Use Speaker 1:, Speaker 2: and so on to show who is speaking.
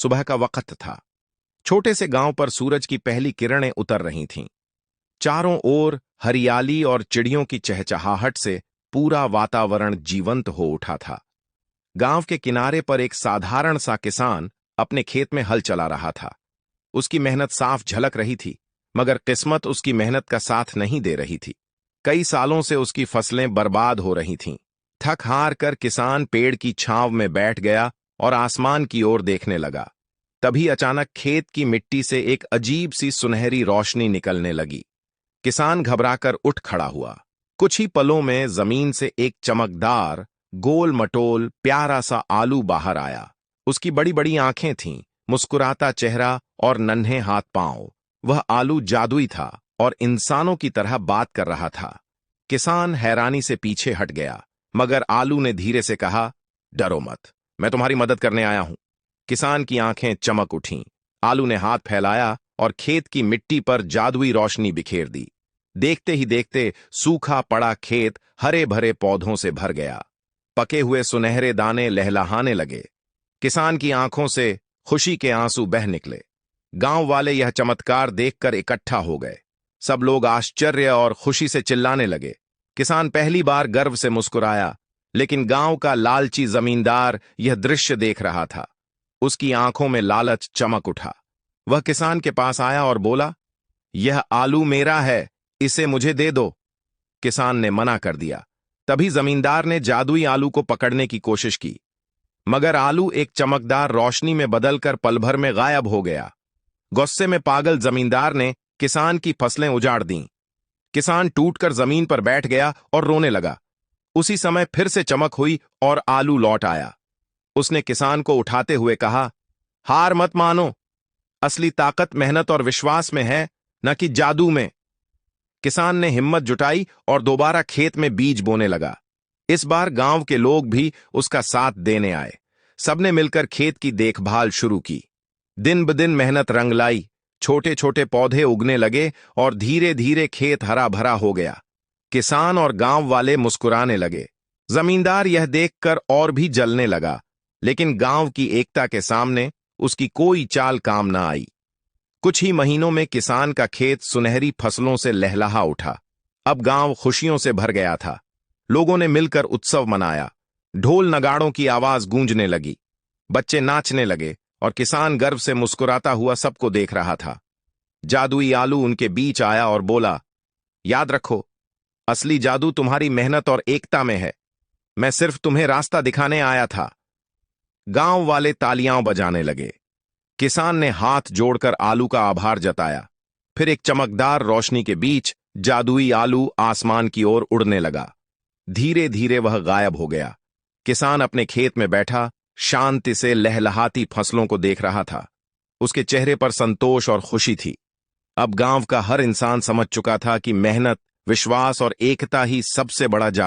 Speaker 1: सुबह का वक्त था। छोटे से गांव पर सूरज की पहली किरणें उतर रही थीं। चारों ओर हरियाली और चिड़ियों की चहचहाहट से पूरा वातावरण जीवंत हो उठा था। गांव के किनारे पर एक साधारण सा किसान अपने खेत में हल चला रहा था। उसकी मेहनत साफ झलक रही थी, मगर किस्मत उसकी मेहनत का साथ नहीं दे रही थी। कई सालों से उसकी फसलें बर्बाद हो रही थीं। थक हार कर किसान पेड़ की छांव में बैठ गया और आसमान की ओर देखने लगा। तभी अचानक खेत की मिट्टी से एक अजीब सी सुनहरी रोशनी निकलने लगी। किसान घबराकर उठ खड़ा हुआ। कुछ ही पलों में जमीन से एक चमकदार, गोल मटोल, प्यारा सा आलू बाहर आया। उसकी बड़ी बड़ी आंखें थीं, मुस्कुराता चेहरा और नन्हे हाथ पांव। वह आलू जादुई था और इंसानों की तरह बात कर रहा था। किसान हैरानी से पीछे हट गया, मगर आलू ने धीरे से कहा, डरो मत, मैं तुम्हारी मदद करने आया हूं। किसान की आंखें चमक उठीं। आलू ने हाथ फैलाया और खेत की मिट्टी पर जादुई रोशनी बिखेर दी। देखते ही देखते सूखा पड़ा खेत हरे भरे पौधों से भर गया। पके हुए सुनहरे दाने लहलहाने लगे। किसान की आंखों से खुशी के आंसू बह निकले। गांव वाले यह चमत्कार देखकर इकट्ठा हो गए। सब लोग आश्चर्य और खुशी से चिल्लाने लगे। किसान पहली बार गर्व से मुस्कुराया, लेकिन गांव का लालची जमींदार यह दृश्य देख रहा था। उसकी आंखों में लालच चमक उठा। वह किसान के पास आया और बोला, यह आलू मेरा है, इसे मुझे दे दो। किसान ने मना कर दिया। तभी जमींदार ने जादुई आलू को पकड़ने की कोशिश की, मगर आलू एक चमकदार रोशनी में बदलकर पल भर में गायब हो गया। गुस्से में पागल जमींदार ने किसान की फसलें उजाड़ दीं। किसान टूटकर जमीन पर बैठ गया और रोने लगा। उसी समय फिर से चमक हुई और आलू लौट आया। उसने किसान को उठाते हुए कहा, हार मत मानो, असली ताकत मेहनत और विश्वास में है, न कि जादू में। किसान ने हिम्मत जुटाई और दोबारा खेत में बीज बोने लगा। इस बार गांव के लोग भी उसका साथ देने आए। सबने मिलकर खेत की देखभाल शुरू की। दिन ब दिन मेहनत रंग लाई। छोटे छोटे पौधे उगने लगे और धीरे धीरे खेत हरा भरा हो गया। किसान और गांव वाले मुस्कुराने लगे। जमींदार यह देखकर और भी जलने लगा, लेकिन गांव की एकता के सामने उसकी कोई चाल काम न आई। कुछ ही महीनों में किसान का खेत सुनहरी फसलों से लहलहा उठा। अब गांव खुशियों से भर गया था। लोगों ने मिलकर उत्सव मनाया। ढोल नगाड़ों की आवाज गूंजने लगी। बच्चे नाचने लगे और किसान गर्व से मुस्कुराता हुआ सबको देख रहा था। जादुई आलू उनके बीच आया और बोला, याद रखो, असली जादू तुम्हारी मेहनत और एकता में है। मैं सिर्फ तुम्हें रास्ता दिखाने आया था। गांव वाले तालियां बजाने लगे। किसान ने हाथ जोड़कर आलू का आभार जताया। फिर एक चमकदार रोशनी के बीच जादुई आलू आसमान की ओर उड़ने लगा। धीरे धीरे वह गायब हो गया। किसान अपने खेत में बैठा शांति से लहलहाती फसलों को देख रहा था। उसके चेहरे पर संतोष और खुशी थी। अब गांव का हर इंसान समझ चुका था कि मेहनत, विश्वास और एकता ही सबसे बड़ा जादू